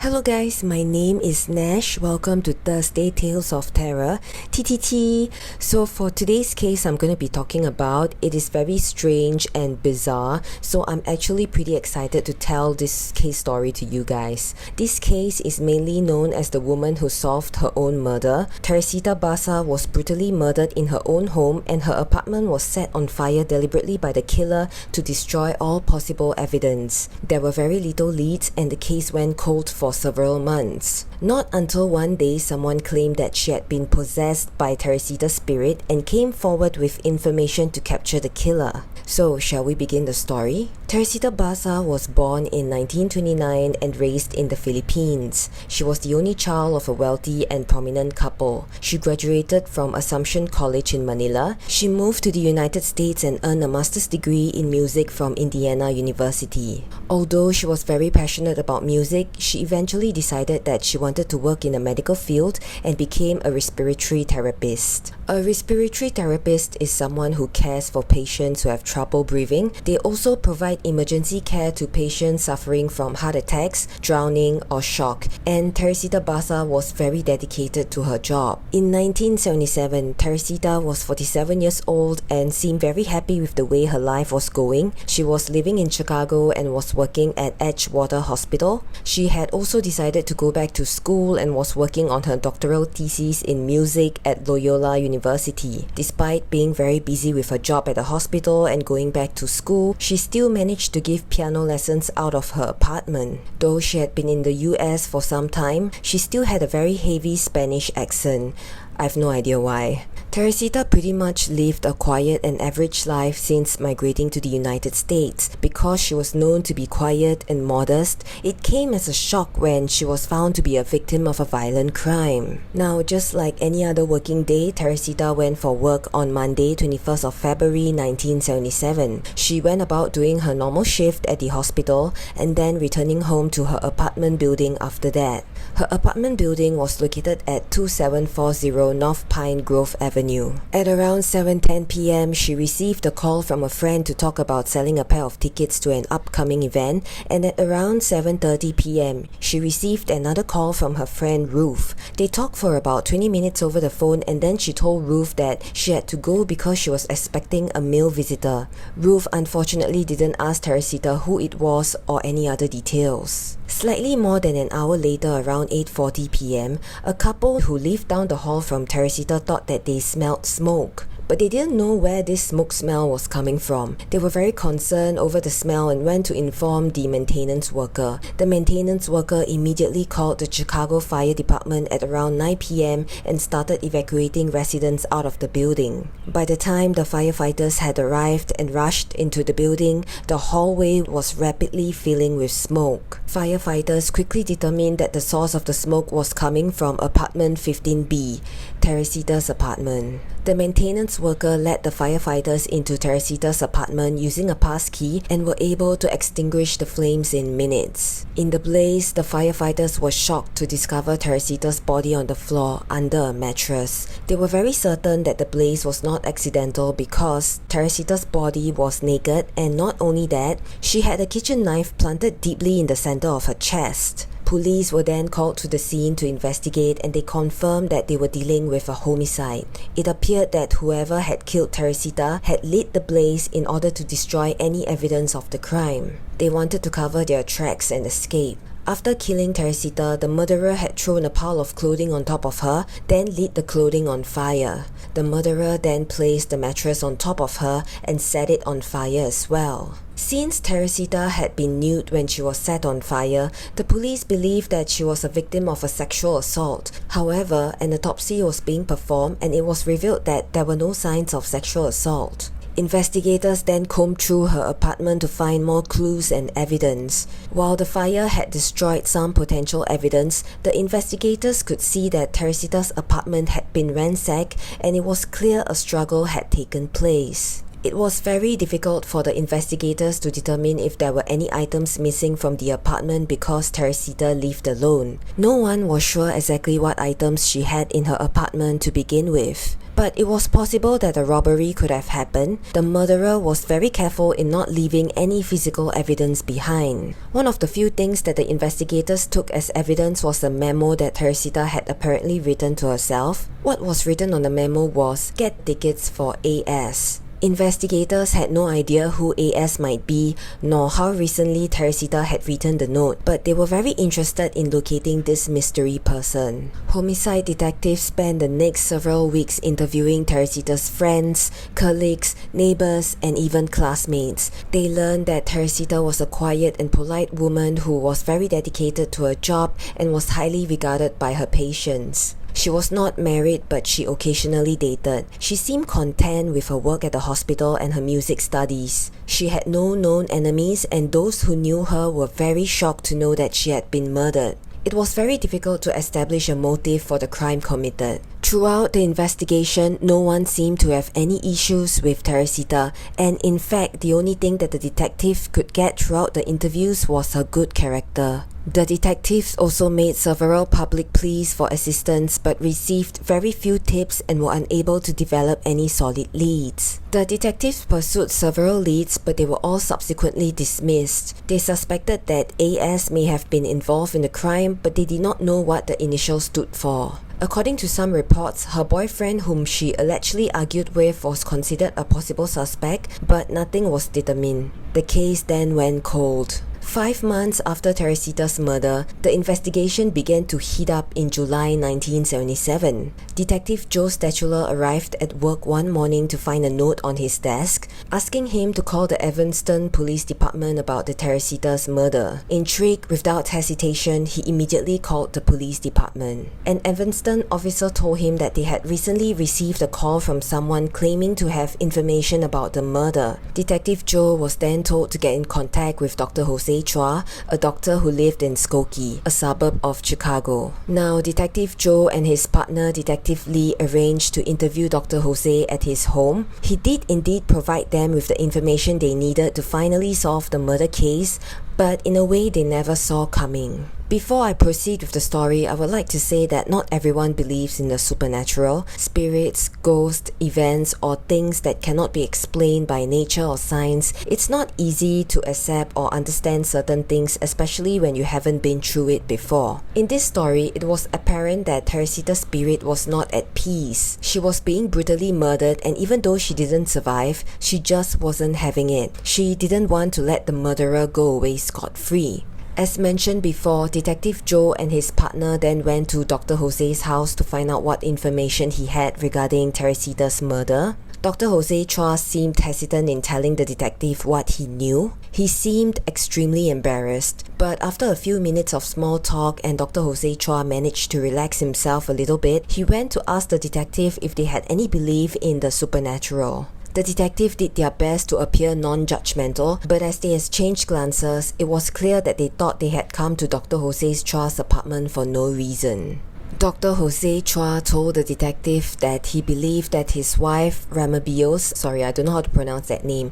Hello guys, my name is Nash. Welcome to Thursday Tales of Terror, TTT. So for today's case I'm going to be talking about, it is very strange and bizarre, so I'm actually pretty excited to tell this case story to you guys. This case is mainly known as the woman who solved her own murder. Teresita Basa was brutally murdered in her own home and her apartment was set on fire deliberately by the killer to destroy all possible evidence. There were very little leads and the case went cold for several months. Not until one day someone claimed that she had been possessed by Teresita's spirit and came forward with information to capture the killer. So, shall we begin the story? Teresita Basa was born in 1929 and raised in the Philippines. She was the only child of a wealthy and prominent couple. She graduated from Assumption College in Manila. She moved to the United States and earned a master's degree in music from Indiana University. Although she was very passionate about music, she eventually decided that she wanted to work in the medical field and became a respiratory therapist. A respiratory therapist is someone who cares for patients who have trouble breathing. They also provide emergency care to patients suffering from heart attacks, drowning, or shock. And Teresita Basa was very dedicated to her job. In 1977, Teresita was 47 years old and seemed very happy with the way her life was going. She was living in Chicago and was working at Edgewater Hospital. She had also decided to go back to school and was working on her doctoral thesis in music at Loyola University. Despite being very busy with her job at the hospital and going back to school, she still managed to give piano lessons out of her apartment. Though she had been in the US for some time, she still had a very heavy Spanish accent. I've no idea why. Teresita pretty much lived a quiet and average life since migrating to the United States. Because she was known to be quiet and modest, it came as a shock when she was found to be a victim of a violent crime. Now, just like any other working day, Teresita went for work on Monday, 21st of February 1977. She went about doing her normal shift at the hospital and then returning home to her apartment building after that. Her apartment building was located at 2740 North Pine Grove Avenue. At around 7:10 p.m., she received a call from a friend to talk about selling a pair of tickets to an upcoming event, and at around 7:30 p.m., she received another call from her friend Ruth. They talked for about 20 minutes over the phone and then she told Ruth that she had to go because she was expecting a male visitor. Ruth unfortunately didn't ask Teresita who it was or any other details. Slightly more than an hour later, around 8:40 p.m., a couple who lived down the hall from Teresita thought that they smelled smoke. But they didn't know where this smoke smell was coming from. They were very concerned over the smell and went to inform the maintenance worker. The maintenance worker immediately called the Chicago Fire Department at around 9 p.m. and started evacuating residents out of the building. By the time the firefighters had arrived and rushed into the building, the hallway was rapidly filling with smoke. Firefighters quickly determined that the source of the smoke was coming from apartment 15B, Teresita's apartment. The maintenance worker led the firefighters into Teresita's apartment using a pass key and were able to extinguish the flames in minutes. In the blaze, the firefighters were shocked to discover Teresita's body on the floor under a mattress. They were very certain that the blaze was not accidental because Teresita's body was naked, and not only that, she had a kitchen knife planted deeply in the center of her chest. Police were then called to the scene to investigate and they confirmed that they were dealing with a homicide. It appeared that whoever had killed Teresita had lit the blaze in order to destroy any evidence of the crime. They wanted to cover their tracks and escape. After killing Teresita, the murderer had thrown a pile of clothing on top of her, then lit the clothing on fire. The murderer then placed the mattress on top of her and set it on fire as well. Since Teresita had been nude when she was set on fire, the police believed that she was a victim of a sexual assault. However, an autopsy was being performed and it was revealed that there were no signs of sexual assault. Investigators then combed through her apartment to find more clues and evidence. While the fire had destroyed some potential evidence, the investigators could see that Teresita's apartment had been ransacked and it was clear a struggle had taken place. It was very difficult for the investigators to determine if there were any items missing from the apartment because Teresita lived alone. No one was sure exactly what items she had in her apartment to begin with. But it was possible that a robbery could have happened. The murderer was very careful in not leaving any physical evidence behind. One of the few things that the investigators took as evidence was a memo that Teresita had apparently written to herself. What was written on the memo was, "Get tickets for AS." Investigators had no idea who AS might be, nor how recently Teresita had written the note, but they were very interested in locating this mystery person. Homicide detectives spent the next several weeks interviewing Teresita's friends, colleagues, neighbors, and even classmates. They learned that Teresita was a quiet and polite woman who was very dedicated to her job and was highly regarded by her patients. She was not married, but she occasionally dated. She seemed content with her work at the hospital and her music studies. She had no known enemies, and those who knew her were very shocked to know that she had been murdered. It was very difficult to establish a motive for the crime committed. Throughout the investigation, no one seemed to have any issues with Teresita, and in fact, the only thing that the detective could get throughout the interviews was her good character. The detectives also made several public pleas for assistance but received very few tips and were unable to develop any solid leads. The detectives pursued several leads, but they were all subsequently dismissed. They suspected that AS may have been involved in the crime, but they did not know what the initials stood for. According to some reports, her boyfriend, whom she allegedly argued with, was considered a possible suspect, but nothing was determined. The case then went cold. 5 months after Teresita's murder, the investigation began to heat up in July 1977. Detective Joe Stachula arrived at work one morning to find a note on his desk, asking him to call the Evanston Police Department about the Teresita's murder. Intrigued, without hesitation, he immediately called the police department. An Evanston officer told him that they had recently received a call from someone claiming to have information about the murder. Detective Joe was then told to get in contact with Dr. Jose Chua, a doctor who lived in Skokie, a suburb of Chicago. Now, Detective Joe and his partner Detective Lee arranged to interview Dr. Jose at his home. He did indeed provide them with the information they needed to finally solve the murder case, but in a way they never saw coming. Before I proceed with the story, I would like to say that not everyone believes in the supernatural, spirits, ghosts, events, or things that cannot be explained by nature or science. It's not easy to accept or understand certain things, especially when you haven't been through it before. In this story, it was apparent that Teresita's spirit was not at peace. She was being brutally murdered, and even though she didn't survive, she just wasn't having it. She didn't want to let the murderer go away scot-free. As mentioned before, Detective Joe and his partner then went to Dr. Jose's house to find out what information he had regarding Teresita's murder. Dr. Jose Chua seemed hesitant in telling the detective what he knew. He seemed extremely embarrassed, but after a few minutes of small talk and Dr. Jose Chua managed to relax himself a little bit, he went to ask the detective if they had any belief in the supernatural. The detective did their best to appear non-judgmental, but as they exchanged glances, it was clear that they thought they had come to Dr. Jose Chua's apartment for no reason. Dr. Jose Chua told the detective that he believed that his wife, Ramabios, I don't know how to pronounce that name,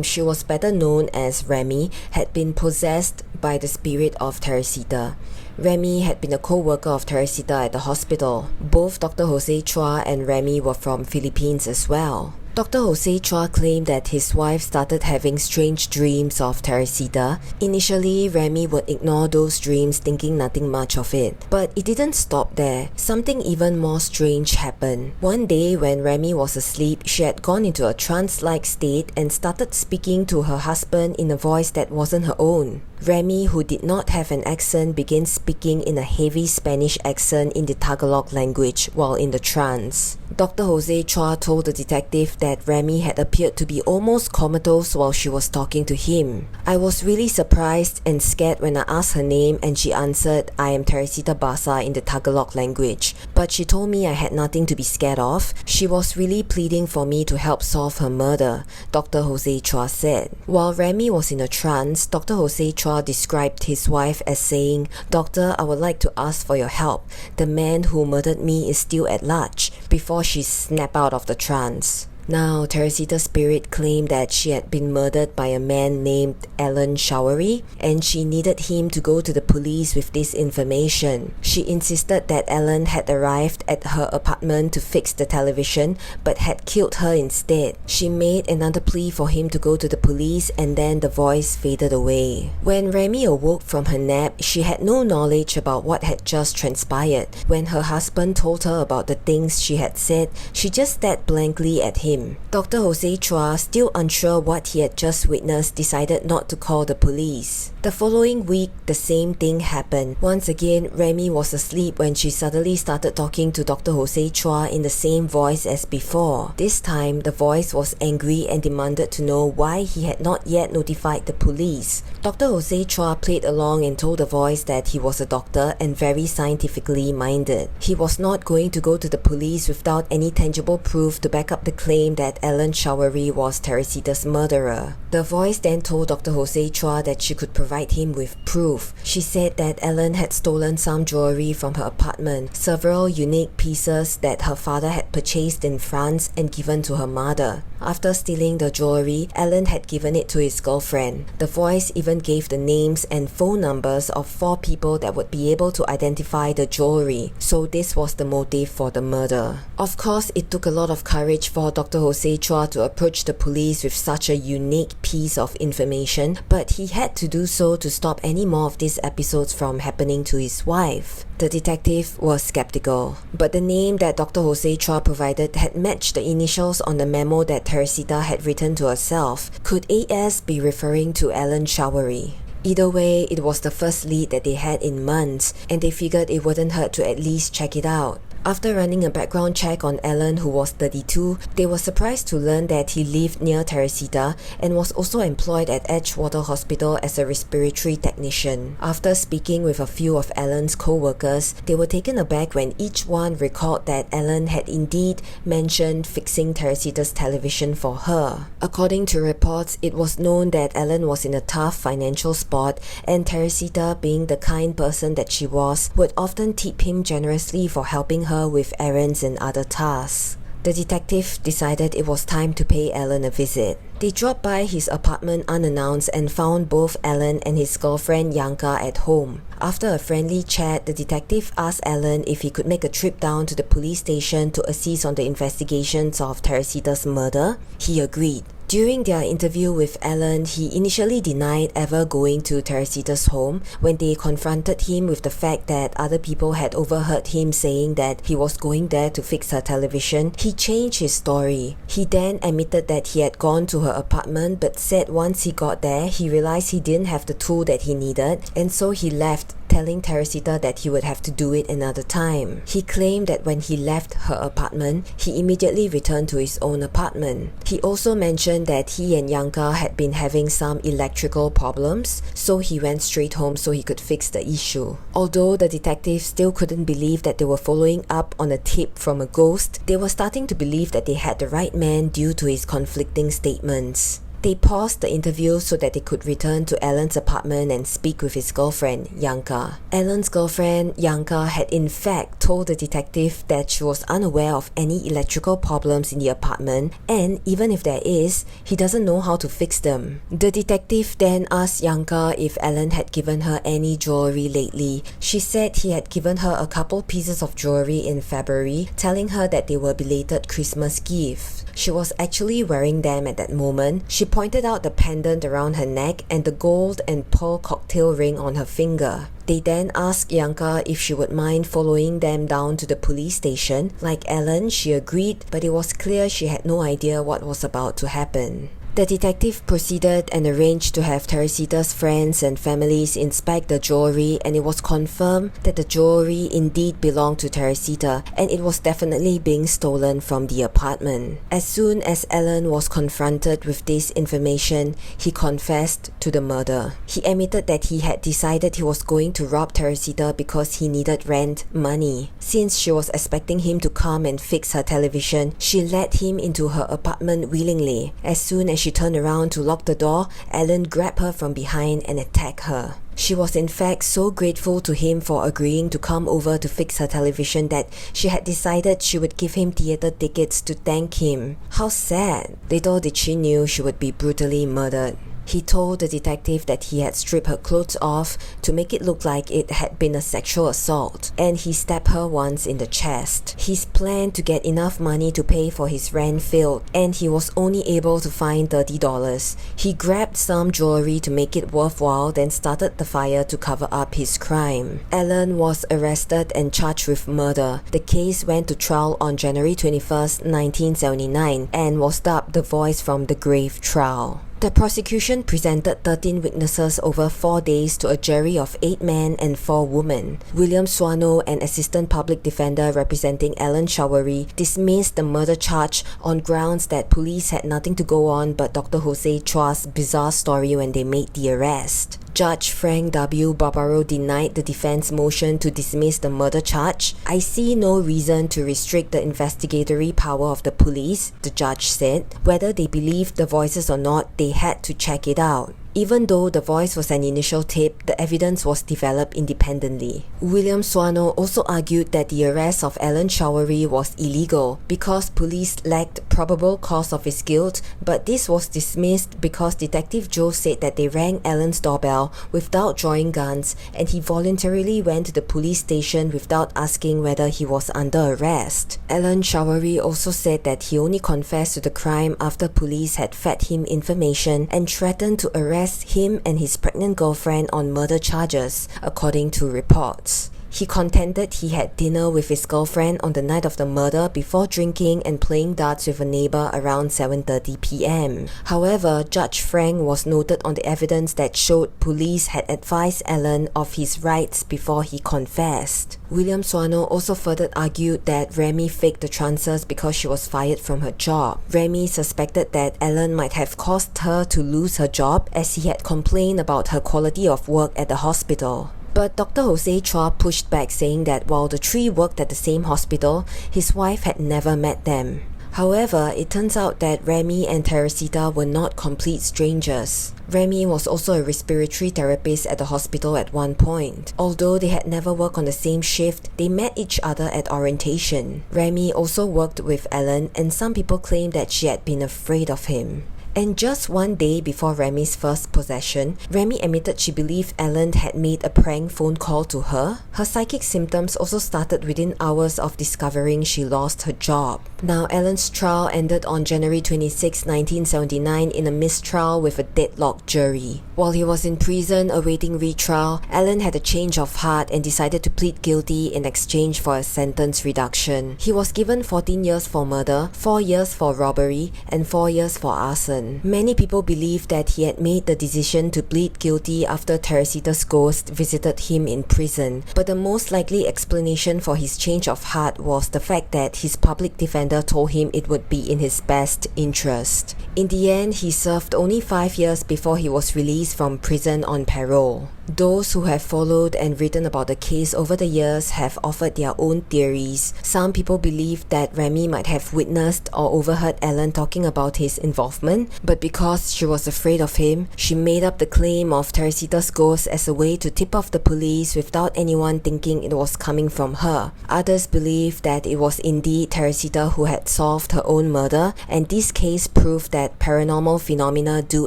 she was better known as Remy, had been possessed by the spirit of Teresita. Remy had been a co-worker of Teresita at the hospital. Both Dr. Jose Chua and Remy were from Philippines as well. Dr. Jose Chua claimed that his wife started having strange dreams of Teresita. Initially, Remy would ignore those dreams, thinking nothing much of it. But it didn't stop there. Something even more strange happened. One day, when Remy was asleep, she had gone into a trance-like state and started speaking to her husband in a voice that wasn't her own. Remy, who did not have an accent, began speaking in a heavy Spanish accent in the Tagalog language while in the trance. Dr. Jose Chua told the detective that Remy had appeared to be almost comatose while she was talking to him. I was really surprised and scared when I asked her name and she answered, "I am Teresita Basa" in the Tagalog language. But she told me I had nothing to be scared of. She was really pleading for me to help solve her murder, Dr. Jose Chua said. While Remy was in a trance, Dr. Jose Chua described his wife as saying, "Doctor, I would like to ask for your help. The man who murdered me is still at large," before she snapped out of the trance. Now, Teresita's spirit claimed that she had been murdered by a man named Alan Showery, and she needed him to go to the police with this information. She insisted that Alan had arrived at her apartment to fix the television, but had killed her instead. She made another plea for him to go to the police, and then the voice faded away. When Remy awoke from her nap, she had no knowledge about what had just transpired. When her husband told her about the things she had said, she just stared blankly at him. Dr. Jose Chua, still unsure what he had just witnessed, decided not to call the police. The following week, the same thing happened. Once again, Remy was asleep when she suddenly started talking to Dr. Jose Chua in the same voice as before. This time, the voice was angry and demanded to know why he had not yet notified the police. Dr. Jose Chua played along and told the voice that he was a doctor and very scientifically minded. He was not going to go to the police without any tangible proof to back up the claim that Alan Showery was Teresita's murderer. The voice then told Dr. Jose Chua that she could provide him with proof. She said that Alan had stolen some jewelry from her apartment, several unique pieces that her father had purchased in France and given to her mother. After stealing the jewelry, Alan had given it to his girlfriend. The voice even gave the names and phone numbers of 4 people that would be able to identify the jewelry. So this was the motive for the murder. Of course, it took a lot of courage for Dr. Jose Chua to approach the police with such a unique piece of information, but he had to do so to stop any more of these episodes from happening to his wife. The detective was skeptical, but the name that Dr. Jose Chua provided had matched the initials on the memo that Teresita had written to herself. Could AS be referring to Alan Showery? Either way, it was the first lead that they had in months, and they figured it wouldn't hurt to at least check it out. After running a background check on Alan, who was 32, they were surprised to learn that he lived near Teresita and was also employed at Edgewater Hospital as a respiratory technician. After speaking with a few of Alan's co-workers, they were taken aback when each one recalled that Alan had indeed mentioned fixing Teresita's television for her. According to reports, it was known that Alan was in a tough financial spot, and Teresita, being the kind person that she was, would often tip him generously for helping her with errands and other tasks. The detective decided it was time to pay Alan a visit. They dropped by his apartment unannounced and found both Alan and his girlfriend Yanka at home. After a friendly chat, the detective asked Alan if he could make a trip down to the police station to assist on the investigations of Teresita's murder. He agreed. During their interview with Alan, he initially denied ever going to Teresita's home. When they confronted him with the fact that other people had overheard him saying that he was going there to fix her television, he changed his story. He then admitted that he had gone to her apartment, but said once he got there, he realized he didn't have the tool that he needed, and so he left, telling Teresita that he would have to do it another time. He claimed that when he left her apartment, he immediately returned to his own apartment. He also mentioned that he and Yanka had been having some electrical problems, so he went straight home so he could fix the issue. Although the detectives still couldn't believe that they were following up on a tip from a ghost, they were starting to believe that they had the right man due to his conflicting statements. They paused the interview so that they could return to Alan's apartment and speak with his girlfriend, Yanka. Alan's girlfriend, Yanka, had in fact told the detective that she was unaware of any electrical problems in the apartment, and even if there is, he doesn't know how to fix them. The detective then asked Yanka if Alan had given her any jewelry lately. She said he had given her a couple pieces of jewelry in February, telling her that they were belated Christmas gifts. She was actually wearing them at that moment. She pointed out the pendant around her neck and the gold and pearl cocktail ring on her finger. They then asked Yanka if she would mind following them down to the police station. Like Alan, she agreed, but it was clear she had no idea what was about to happen. The detective proceeded and arranged to have Teresita's friends and families inspect the jewelry, and it was confirmed that the jewelry indeed belonged to Teresita, and it was definitely being stolen from the apartment. As soon as Alan was confronted with this information, he confessed to the murder. He admitted that he had decided he was going to rob Teresita because he needed rent money. Since she was expecting him to come and fix her television, she let him into her apartment willingly. As soon as she turned around to lock the door, Alan grabbed her from behind and attacked her. She was in fact so grateful to him for agreeing to come over to fix her television that she had decided she would give him theatre tickets to thank him. How sad! Little did she knew she would be brutally murdered. He told the detective that he had stripped her clothes off to make it look like it had been a sexual assault, and he stabbed her once in the chest. His plan to get enough money to pay for his rent failed, and he was only able to find $30. He grabbed some jewelry to make it worthwhile, then started the fire to cover up his crime. Alan was arrested and charged with murder. The case went to trial on January 21st, 1979, and was dubbed the Voice from the Grave trial. The prosecution presented 13 witnesses over 4 days to a jury of 8 men and 4 women. William Swano, an assistant public defender representing Alan Showery, dismissed the murder charge on grounds that police had nothing to go on but Dr. Jose Chua's bizarre story when they made the arrest. Judge Frank W. Barbaro denied the defense motion to dismiss the murder charge. "I see no reason to restrict the investigatory power of the police," the judge said. Whether they believed the voices or not, they had to check it out. Even though the voice was an initial tip, the evidence was developed independently. William Swano also argued that the arrest of Alan Showery was illegal because police lacked probable cause of his guilt, but this was dismissed because Detective Joe said that they rang Alan's doorbell without drawing guns, and he voluntarily went to the police station without asking whether he was under arrest. Alan Showery also said that he only confessed to the crime after police had fed him information and threatened to arrest him and his pregnant girlfriend on murder charges, according to reports. He contended he had dinner with his girlfriend on the night of the murder before drinking and playing darts with a neighbor around 7:30 p.m. However, Judge Frank was noted on the evidence that showed police had advised Alan of his rights before he confessed. William Swano also further argued that Remy faked the trances because she was fired from her job. Remy suspected that Alan might have caused her to lose her job as he had complained about her quality of work at the hospital. But Dr. Jose Chua pushed back, saying that while the three worked at the same hospital, his wife had never met them. However, it turns out that Remy and Teresita were not complete strangers. Remy was also a respiratory therapist at the hospital at one point. Although they had never worked on the same shift, they met each other at orientation. Remy also worked with Alan, and some people claim that she had been afraid of him. And just one day before Remy's first possession, Remy admitted she believed Alan had made a prank phone call to her. Her psychic symptoms also started within hours of discovering she lost her job. Now, Alan's trial ended on January 26, 1979 in a mistrial with a deadlocked jury. While he was in prison awaiting retrial, Alan had a change of heart and decided to plead guilty in exchange for a sentence reduction. He was given 14 years for murder, 4 years for robbery, and 4 years for arson. Many people believe that he had made the decision to plead guilty after Teresita's ghost visited him in prison, but the most likely explanation for his change of heart was the fact that his public defender told him it would be in his best interest. In the end, he served only 5 years before he was released from prison on parole. Those who have followed and written about the case over the years have offered their own theories. Some people believe that Remy might have witnessed or overheard Alan talking about his involvement, but because she was afraid of him, she made up the claim of Teresita's ghost as a way to tip off the police without anyone thinking it was coming from her. Others believe that it was indeed Teresita who had solved her own murder, and this case proved that paranormal phenomena do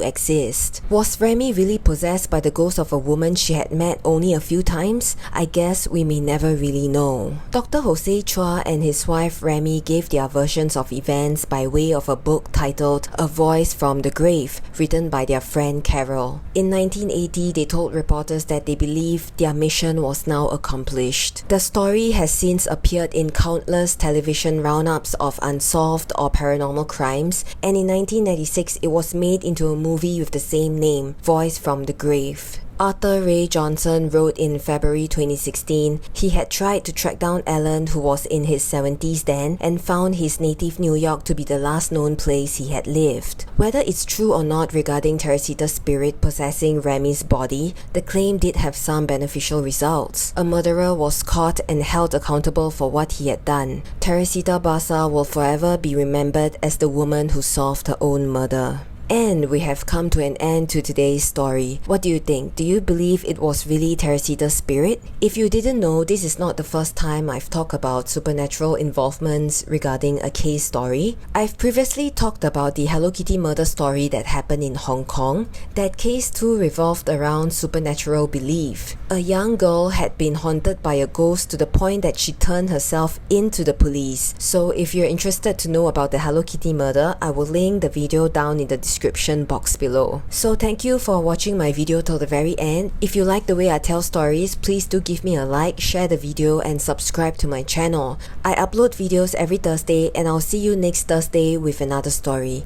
exist. Was Remy really possessed by the ghost of a woman she had met only a few times? I guess we may never really know. Dr. Jose Chua and his wife Remy gave their versions of events by way of a book titled A Voice from the Grave, written by their friend Carol. In 1980, they told reporters that they believed their mission was now accomplished. The story has since appeared in countless television roundups of unsolved or paranormal crimes, and in 1996 it was made into a movie with the same name, Voice from the Grave. Arthur Ray Johnson wrote in February 2016 he had tried to track down Alan, who was in his 70s then, and found his native New York to be the last known place he had lived. Whether it's true or not regarding Teresita's spirit possessing Remy's body, the claim did have some beneficial results. A murderer was caught and held accountable for what he had done. Teresita Basa will forever be remembered as the woman who solved her own murder. And we have come to an end to today's story. What do you think? Do you believe it was really Teresita's spirit? If you didn't know, this is not the first time I've talked about supernatural involvements regarding a case story. I've previously talked about the Hello Kitty murder story that happened in Hong Kong. That case too revolved around supernatural belief. A young girl had been haunted by a ghost to the point that she turned herself into the police. So if you're interested to know about the Hello Kitty murder, I will link the video down in the description box below. So thank you for watching my video till the very end. If you like the way I tell stories, please do give me a like, share the video and subscribe to my channel. I upload videos every Thursday and I'll see you next Thursday with another story.